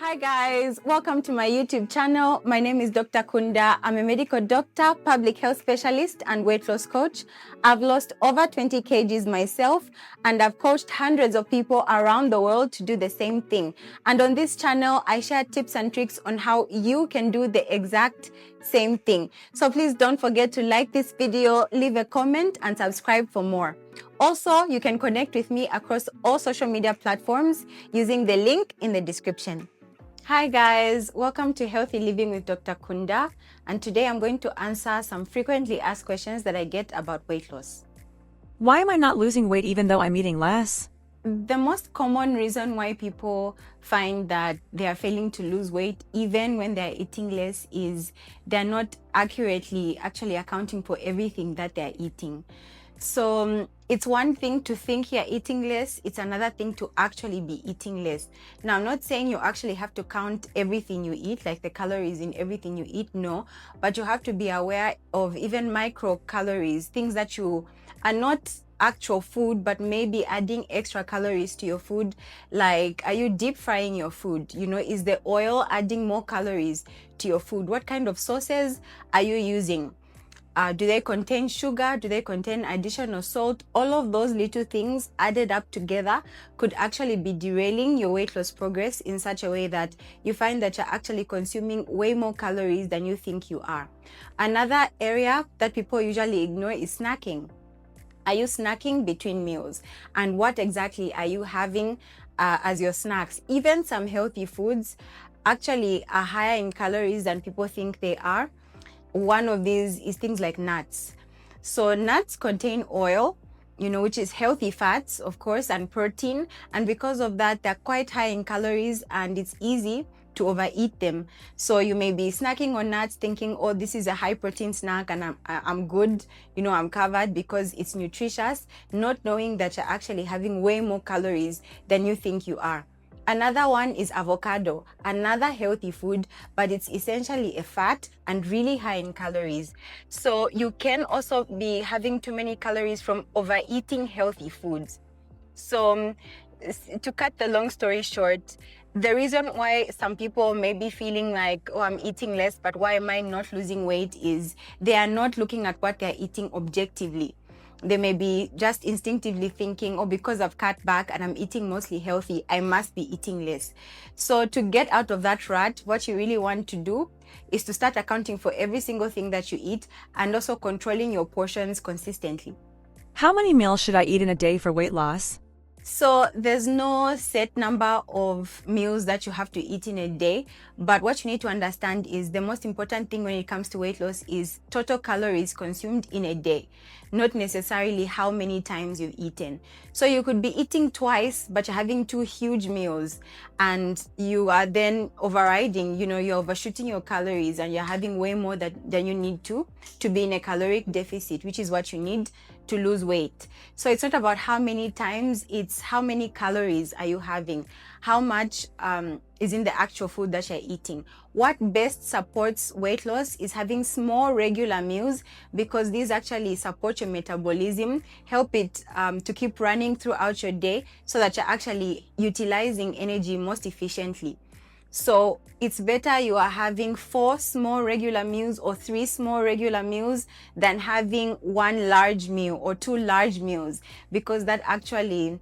Hi guys, welcome to my YouTube channel. My name is Dr. Kunda. I'm a medical doctor, public health specialist, and weight loss coach. I've lost over 20 kgs myself, and I've coached hundreds of people around the world to do the same thing. And on this channel, I share tips and tricks on how you can do the exact same thing. So please don't forget to like this video, leave a comment, and subscribe for more. Also, you can connect with me across all social media platforms using the link in the description. Hi guys, welcome to Healthy Living with Dr. Kunda, and today I'm going to answer some frequently asked questions that I get about weight loss. Why am I not losing weight even though I'm eating less? The most common reason why people find that they are failing to lose weight even when they're eating less is they're not accurately actually accounting for everything that they're eating. So it's one thing to think you're eating less, it's another thing to actually be eating less. Now, I'm not saying you actually have to count everything you eat, like the calories in everything you eat, no, but you have to be aware of even microcalories, things that you are not actual food, but maybe adding extra calories to your food. Like, are you deep frying your food? You know, is the oil adding more calories to your food? What kind of sauces are you using? Do they contain sugar? Do they contain additional salt? All of those little things added up together could actually be derailing your weight loss progress in such a way that you find that you're actually consuming way more calories than you think you are. Another area that people usually ignore is snacking. Are you snacking between meals? And what exactly are you having as your snacks? Even some healthy foods actually are higher in calories than people think they are. One of these is things like nuts. So nuts contain oil, which is healthy fats, of course, and protein. And because of that, they're quite high in calories and it's easy to overeat them. So you may be snacking on nuts thinking, oh, this is a high protein snack and I'm good, I'm covered because it's nutritious, not knowing that you're actually having way more calories than you think you are. Another one is avocado, another healthy food, but it's essentially a fat and really high in calories. So you can also be having too many calories from overeating healthy foods. So to cut the long story short, the reason why some people may be feeling like, oh, I'm eating less, but why am I not losing weight is they are not looking at what they're eating objectively. They may be just instinctively thinking, oh, because I've cut back and I'm eating mostly healthy, I must be eating less. So to get out of that rut, what you really want to do is to start accounting for every single thing that you eat and also controlling your portions consistently. How many meals should I eat in a day for weight loss? So there's no set number of meals that you have to eat in a day, but what you need to understand is the most important thing when it comes to weight loss is total calories consumed in a day, not necessarily how many times you've eaten. So you could be eating twice, but you're having two huge meals and you are then overriding, you're overshooting your calories and you're having way more than you need to be in a caloric deficit, which is what you need to lose weight. So it's not about how many times, it's how many calories are you having, how much is in the actual food that you're eating. What best supports weight loss is having small regular meals, because these actually support your metabolism, help it to keep running throughout your day so that you're actually utilizing energy most efficiently. So it's better you are having 4 small regular meals or 3 small regular meals than having 1 large meal or 2 large meals, because that actually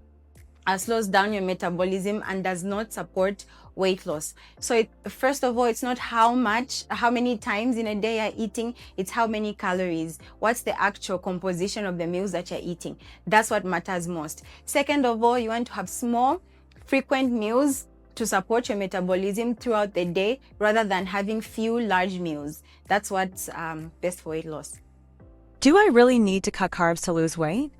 slows down your metabolism and does not support weight loss. So first of all, it's not how many times in a day you're eating, it's how many calories. What's the actual composition of the meals that you're eating? That's what matters most. Second of all, you want to have small, frequent meals to support your metabolism throughout the day rather than having few large meals. That's what's best for weight loss. Do I really need to cut carbs to lose weight?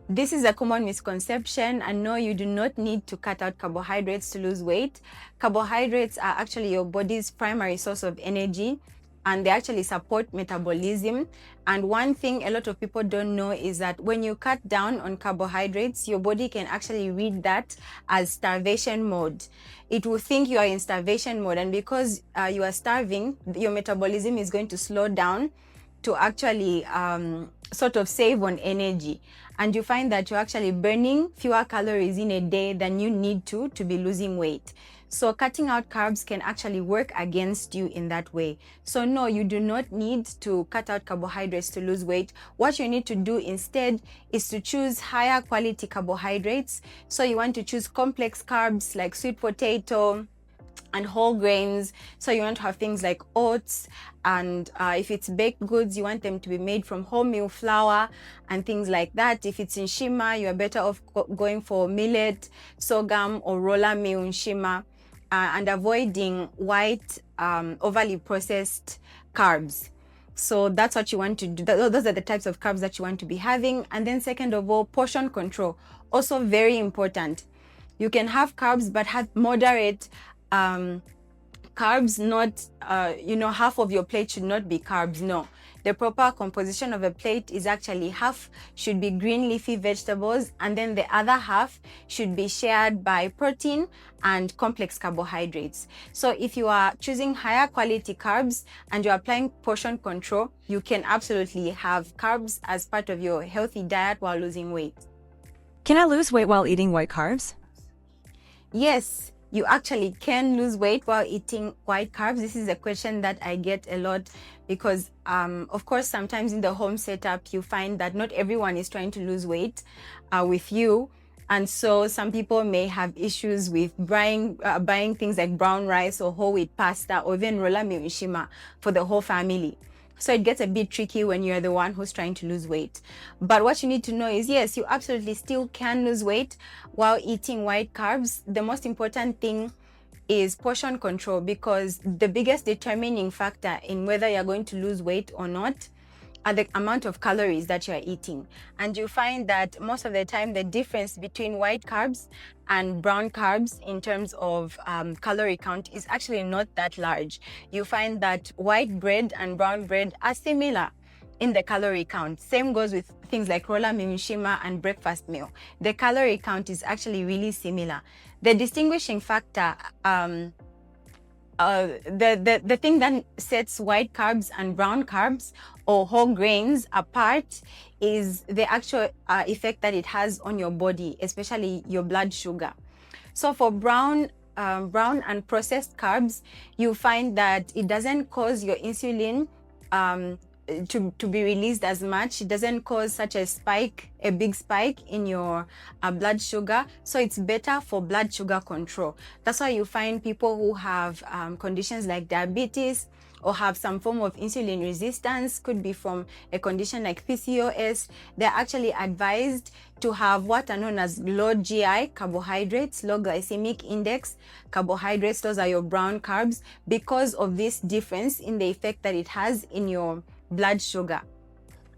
This is a common misconception, and no, you do not need to cut out carbohydrates to lose weight. Carbohydrates are actually your body's primary source of energy, and they actually support metabolism. And one thing a lot of people don't know is that when you cut down on carbohydrates, your body can actually read that as starvation mode. It will think you are in starvation mode, and because you are starving, your metabolism is going to slow down to actually sort of save on energy. And you find that you're actually burning fewer calories in a day than you need to be losing weight. So cutting out carbs can actually work against you in that way. So no, you do not need to cut out carbohydrates to lose weight. What you need to do instead is to choose higher quality carbohydrates. So you want to choose complex carbs like sweet potato and whole grains. So you want to have things like oats, and if it's baked goods, you want them to be made from wholemeal flour and things like that. If it's in shima, you are better off going for millet, sorghum, or roller meal in shima, and avoiding white, overly processed carbs. So that's what you want to do. Those are the types of carbs that you want to be having. And then second of all, portion control, also very important. You can have carbs, but have moderate carbs, not, half of your plate should not be carbs. No, the proper composition of a plate is actually half should be green leafy vegetables, and then the other half should be shared by protein and complex carbohydrates. So if you are choosing higher quality carbs and you're applying portion control, you can absolutely have carbs as part of your healthy diet while losing weight. Can I lose weight while eating white carbs? Yes, you actually can lose weight while eating white carbs. This is a question that I get a lot because, of course, sometimes in the home setup, you find that not everyone is trying to lose weight with you. And so some people may have issues with buying things like brown rice or whole wheat pasta or even roller meal shima for the whole family. So it gets a bit tricky when you're the one who's trying to lose weight. But what you need to know is, yes, you absolutely still can lose weight while eating white carbs. The most important thing is portion control, because the biggest determining factor in whether you're going to lose weight or not are the amount of calories that you're eating. And you find that most of the time, the difference between white carbs and brown carbs in terms of calorie count is actually not that large. You find that white bread and brown bread are similar in the calorie count. Same goes with things like roller meal shima and breakfast meal. The calorie count is actually really similar. The distinguishing factor, the thing that sets white carbs and brown carbs or whole grains apart is the actual effect that it has on your body, especially your blood sugar. So for brown and processed carbs, you find that it doesn't cause your insulin to be released as much. It doesn't cause such a big spike in your blood sugar. So it's better for blood sugar control. That's why you find people who have conditions like diabetes or have some form of insulin resistance, could be from a condition like PCOS, they're actually advised to have what are known as low GI carbohydrates, low glycemic index carbohydrates. Those are your brown carbs, because of this difference in the effect that it has in your blood sugar.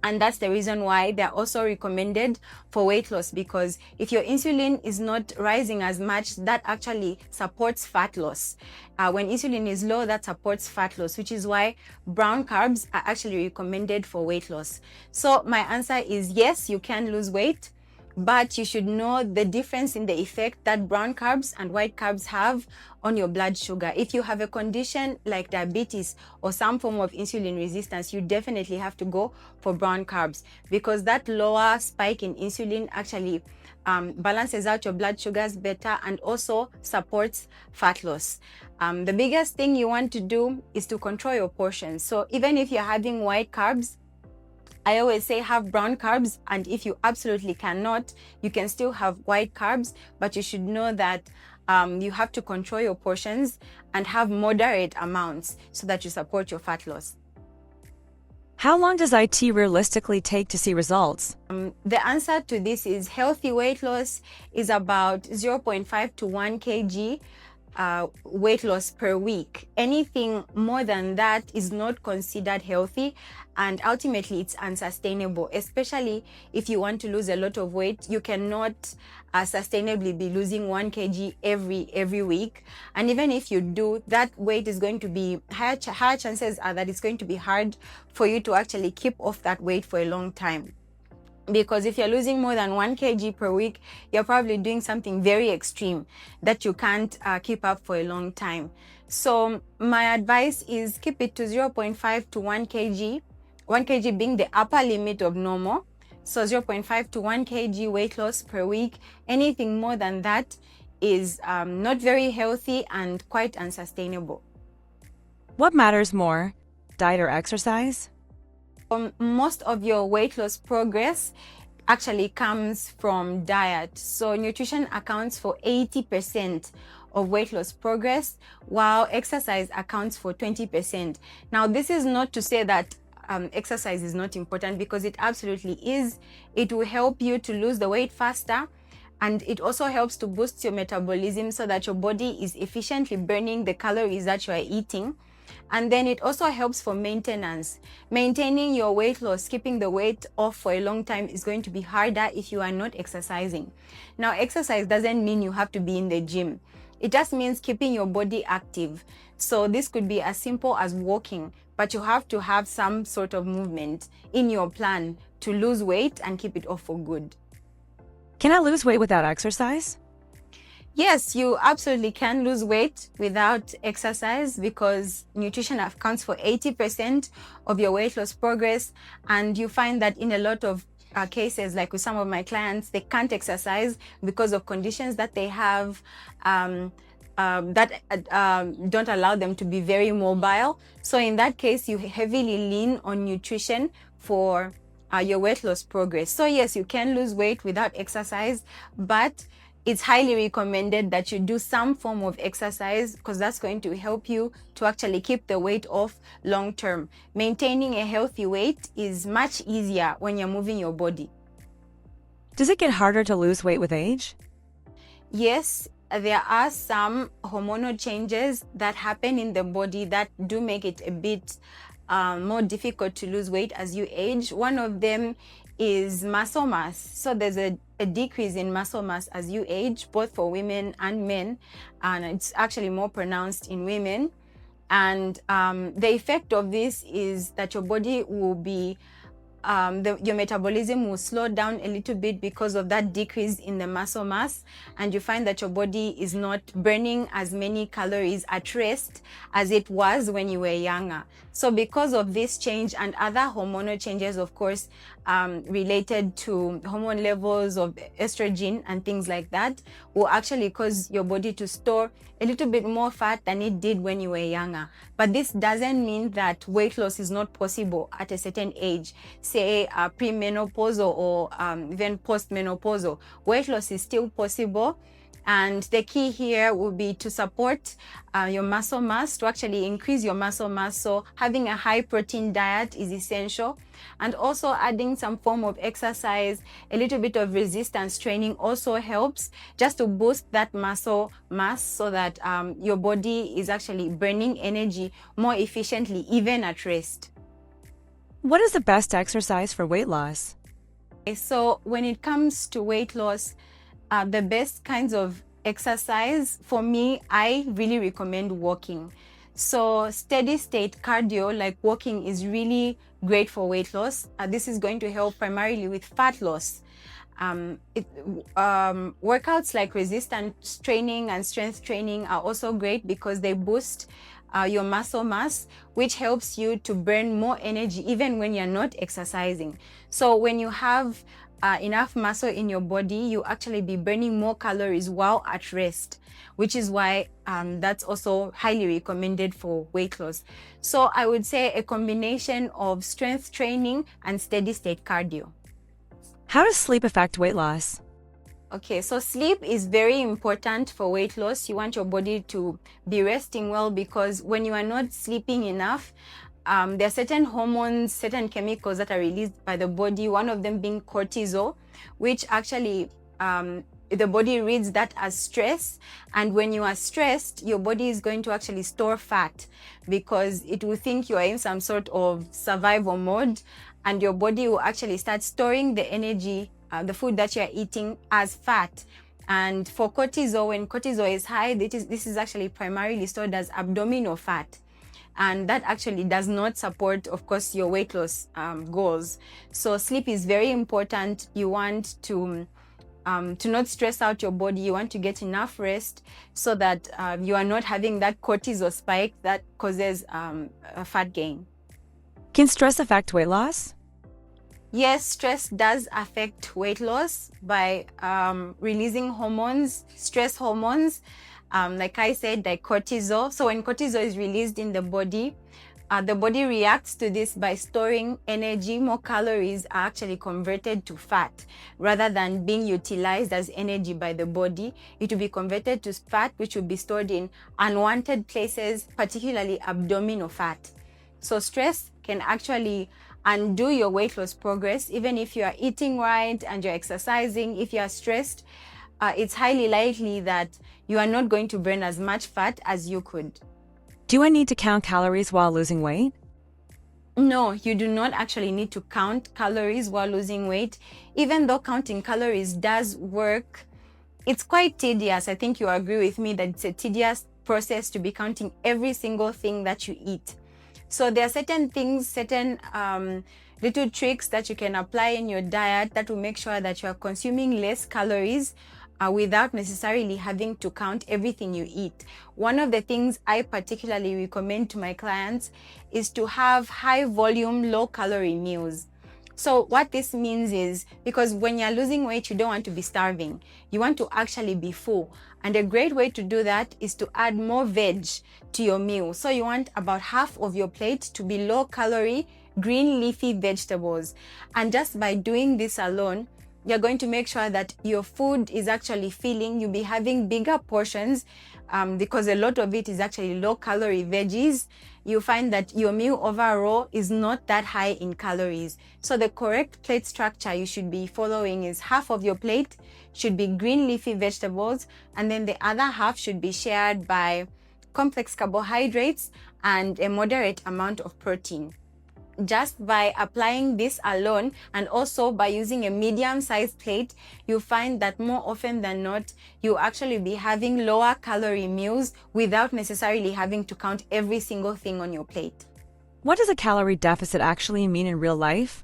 And that's the reason why they're also recommended for weight loss, because if your insulin is not rising as much, that actually supports fat loss. When insulin is low, that supports fat loss, which is why brown carbs are actually recommended for weight loss. So my answer is yes, you can lose weight, but you should know the difference in the effect that brown carbs and white carbs have on your blood sugar. If you have a condition like diabetes or some form of insulin resistance, you definitely have to go for brown carbs, because that lower spike in insulin actually balances out your blood sugars better and also supports fat loss. The biggest thing you want to do is to control your portions. So even if you're having white carbs, I always say have brown carbs, and if you absolutely cannot, you can still have white carbs, but you should know that you have to control your portions and have moderate amounts so that you support your fat loss. How long does IT realistically take to see results? The answer to this is healthy weight loss is about 0.5 to 1 kg weight loss per week. Anything more than that is not considered healthy, and ultimately it's unsustainable, especially if you want to lose a lot of weight. You cannot sustainably be losing 1 kg every week, and even if you do, that weight is going to be higher chances are that it's going to be hard for you to actually keep off that weight for a long time. Because if you're losing more than 1 kg per week, you're probably doing something very extreme that you can't keep up for a long time. So my advice is keep it to 0.5 to 1 kg, 1 kg being the upper limit of normal. So 0.5 to 1 kg weight loss per week. Anything more than that is not very healthy and quite unsustainable. What matters more, diet or exercise? Most of your weight loss progress actually comes from diet. So nutrition accounts for 80% of weight loss progress, while exercise accounts for 20%. Now, this is not to say that exercise is not important, because it absolutely is. It will help you to lose the weight faster, and it also helps to boost your metabolism so that your body is efficiently burning the calories that you are eating. And then it also helps for maintenance. Maintaining your weight loss, keeping the weight off for a long time is going to be harder if you are not exercising. Now, exercise doesn't mean you have to be in the gym. It just means keeping your body active. So this could be as simple as walking, but you have to have some sort of movement in your plan to lose weight and keep it off for good. Can I lose weight without exercise? Yes, you absolutely can lose weight without exercise, because nutrition accounts for 80% of your weight loss progress. And you find that in a lot of cases, like with some of my clients, they can't exercise because of conditions that they have that don't allow them to be very mobile. So in that case, you heavily lean on nutrition for your weight loss progress. So yes, you can lose weight without exercise, but it's highly recommended that you do some form of exercise, because that's going to help you to actually keep the weight off long term. Maintaining a healthy weight is much easier when you're moving your body. Does it get harder to lose weight with age? Yes, there are some hormonal changes that happen in the body that do make it a bit more difficult to lose weight as you age. One of them is muscle mass. So there's a decrease in muscle mass as you age, both for women and men, and it's actually more pronounced in women. And the effect of this is that your body will be your metabolism will slow down a little bit because of that decrease in the muscle mass, and you find that your body is not burning as many calories at rest as it was when you were younger. So because of this change and other hormonal changes, of course, related to hormone levels of estrogen and things like that, will actually cause your body to store a little bit more fat than it did when you were younger. But this doesn't mean that weight loss is not possible at a certain age, say premenopausal or even postmenopausal. Weight loss is still possible. And the key here will be to support your muscle mass, to actually increase your muscle mass. So having a high protein diet is essential. And also adding some form of exercise, a little bit of resistance training also helps, just to boost that muscle mass so that your body is actually burning energy more efficiently, even at rest. What is the best exercise for weight loss? So when it comes to weight loss, the best kinds of exercise for me, I really recommend walking. So steady state cardio like walking is really great for weight loss. This is going to help primarily with fat loss. Workouts like resistance training and strength training are also great because they boost your muscle mass, which helps you to burn more energy even when you're not exercising. So when you have enough muscle in your body, you actually be burning more calories while at rest, which is why that's also highly recommended for weight loss. So I would say a combination of strength training and steady state cardio. How does sleep affect weight loss? Okay, so sleep is very important for weight loss. You want your body to be resting well, because when you are not sleeping enough, there are certain hormones, certain chemicals that are released by the body, one of them being cortisol, which actually the body reads that as stress. And when you are stressed, your body is going to actually store fat, because it will think you are in some sort of survival mode, and your body will actually start storing the energy, the food that you are eating, as fat. And for cortisol, when cortisol is high, this is actually primarily stored as abdominal fat. And that actually does not support, of course, your weight loss goals. So sleep is very important. You want to not stress out your body. You want to get enough rest so that you are not having that cortisol spike that causes a fat gain. Can stress affect weight loss? Yes, stress does affect weight loss by releasing hormones, stress hormones. Like I said, like cortisol. So when cortisol is released in the body reacts to this by storing energy. More calories are actually converted to fat rather than being utilized as energy by the body. It will be converted to fat, which will be stored in unwanted places, particularly abdominal fat. So stress can actually undo your weight loss progress. Even if you are eating right and you're exercising, if you are stressed, it's highly likely that you are not going to burn as much fat as you could. Do I need to count calories while losing weight? No, you do not actually need to count calories while losing weight. Even though counting calories does work, it's quite tedious. I think you agree with me that it's a tedious process to be counting every single thing that you eat. So there are certain things, certain little tricks that you can apply in your diet that will make sure that you are consuming less calories without necessarily having to count everything you eat. One of the things I particularly recommend to my clients is to have high volume, low calorie meals. So what this means is, because when you're losing weight, you don't want to be starving. You want to actually be full. And a great way to do that is to add more veg to your meal. So you want about half of your plate to be low calorie, green leafy vegetables. And just by doing this alone, you're going to make sure that your food is actually filling. You'll be having bigger portions because a lot of it is actually low calorie veggies. You find that your meal overall is not that high in calories. So the correct plate structure you should be following is half of your plate should be green leafy vegetables, and then the other half should be shared by complex carbohydrates and a moderate amount of protein. Just by applying this alone, and also by using a medium-sized plate, you find that more often than not, you actually be having lower calorie meals without necessarily having to count every single thing on your plate. What does a calorie deficit actually mean in real life?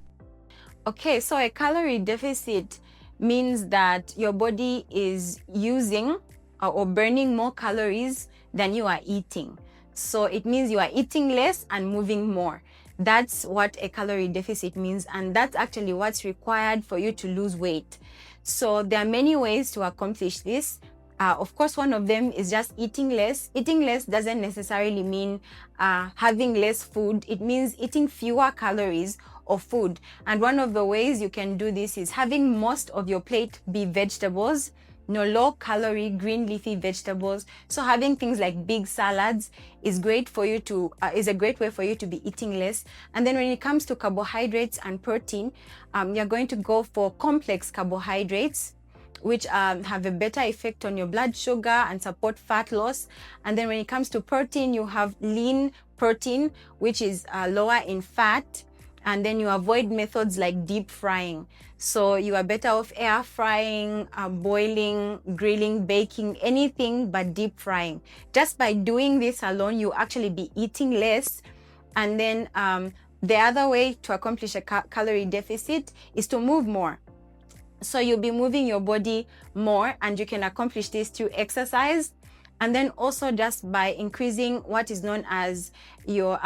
Okay, so a calorie deficit means that your body is using or burning more calories than you are eating. So it means you are eating less and moving more. That's what a calorie deficit means, and that's actually what's required for you to lose weight. So there are many ways to accomplish this. Of course, one of them is just eating less. Eating less doesn't necessarily mean having less food. It means eating fewer calories of food. And one of the ways you can do this is having most of your plate be vegetables. Low calorie green leafy vegetables. So having things like big salads is great for you to is a great way for you to be eating less. And then when it comes to carbohydrates and protein, you're going to go for complex carbohydrates, which have a better effect on your blood sugar and support fat loss. And then when it comes to protein, you have lean protein, which is lower in fat. And then you avoid methods like deep frying. So you are better off air frying, boiling, grilling, baking, anything but deep frying. Just by doing this alone, you actually be eating less. And then the other way to accomplish a calorie deficit is to move more. So you'll be moving your body more, and you can accomplish this through exercise. And then also just by increasing what is known as your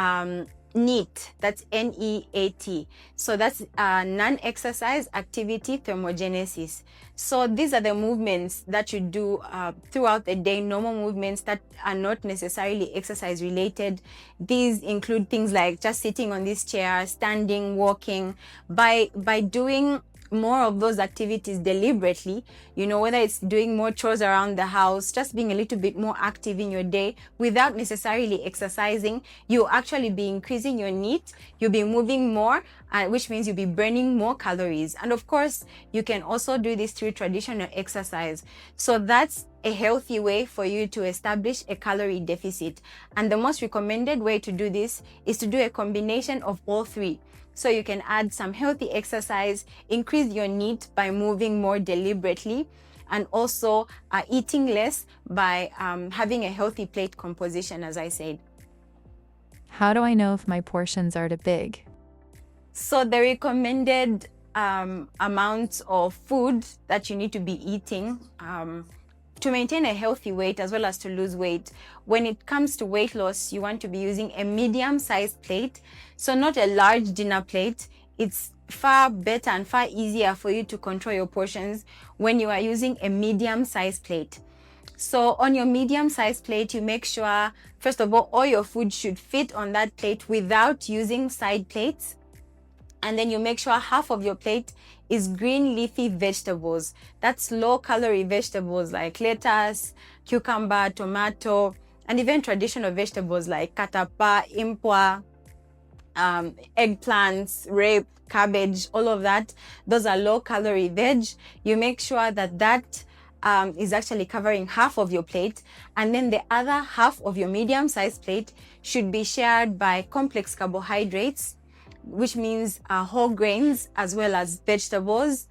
NEAT, that's NEAT. So that's non-exercise activity thermogenesis. So these are the movements that you do throughout the day, normal movements that are not necessarily exercise related. These include things like just sitting on this chair, standing, walking. By doing more of those activities deliberately, whether it's doing more chores around the house, just being a little bit more active in your day without necessarily exercising, you'll actually be increasing your NEAT. You'll be moving more, which means you'll be burning more calories. And of course, you can also do this through traditional exercise. So that's a healthy way for you to establish a calorie deficit. And the most recommended way to do this is to do a combination of all three. So you can add some healthy exercise, increase your NEAT by moving more deliberately, and also eating less by having a healthy plate composition, as I said. How do I know if my portions are too big? So the recommended amounts of food that you need to be eating to maintain a healthy weight as well as to lose weight. When it comes to weight loss, you want to be using a medium-sized plate. So not a large dinner plate. it's far better and far easier for you to control your portions when you are using a medium-sized plate. So on your medium-sized plate, you make sure, first of all your food should fit on that plate without using side plates. And then you make sure half of your plate is green leafy vegetables. That's low-calorie vegetables like lettuce, cucumber, tomato, and even traditional vegetables like katapa, impwa, eggplants, rape, cabbage, all of that. Those are low-calorie veg. You make sure that that is actually covering half of your plate, and then the other half of your medium-sized plate should be shared by complex carbohydrates, which means whole grains as well as vegetables.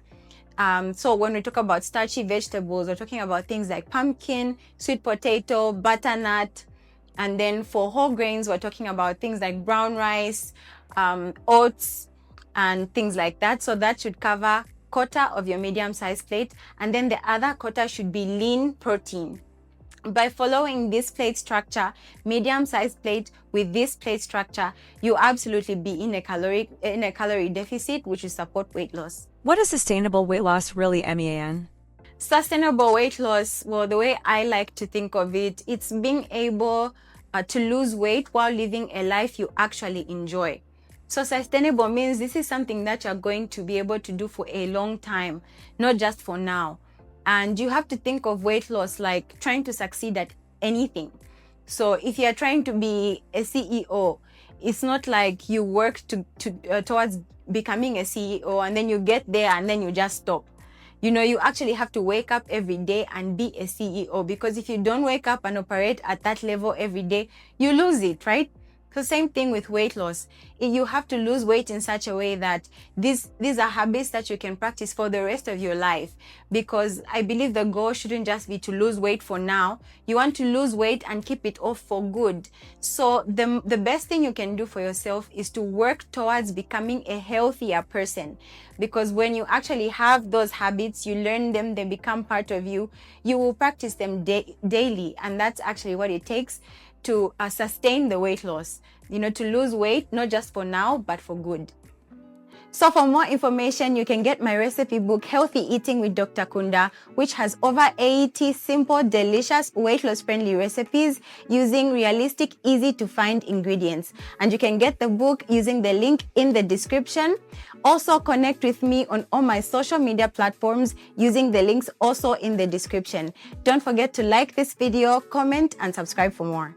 So when we talk about starchy vegetables, we're talking about things like pumpkin, sweet potato, butternut. And then for whole grains, we're talking about things like brown rice, oats, and things like that. So that should cover quarter of your medium-sized plate. And then the other quarter should be lean protein. By following this plate structure, medium-sized plate with this plate structure, you absolutely be in a calorie deficit, which will support weight loss. What is sustainable weight loss really mean? Sustainable weight loss, well, the way I like to think of it, it's being able to lose weight while living a life you actually enjoy. So sustainable means this is something that you're going to be able to do for a long time, not just for now. And you have to think of weight loss like trying to succeed at anything. So if you're trying to be a CEO, it's not like you work towards becoming a CEO and then you get there and then you just stop. You know, you actually have to wake up every day and be a CEO, because if you don't wake up and operate at that level every day, you lose it, right? So same thing with weight loss. You have to lose weight in such a way that these are habits that you can practice for the rest of your life, because I believe the goal shouldn't just be to lose weight for now. You want to lose weight and keep it off for good. So the best thing you can do for yourself is to work towards becoming a healthier person, because when you actually have those habits, you learn them, they become part of you, you will practice them daily, and that's actually what it takes to sustain the weight loss, you know, to lose weight, not just for now, but for good. So for more information, you can get my recipe book, Healthy Eating with Dr. Kunda, which has over 80 simple, delicious, weight loss friendly recipes using realistic, easy to find ingredients. And you can get the book using the link in the description. Also connect with me on all my social media platforms using the links also in the description. Don't forget to like this video, comment, and subscribe for more.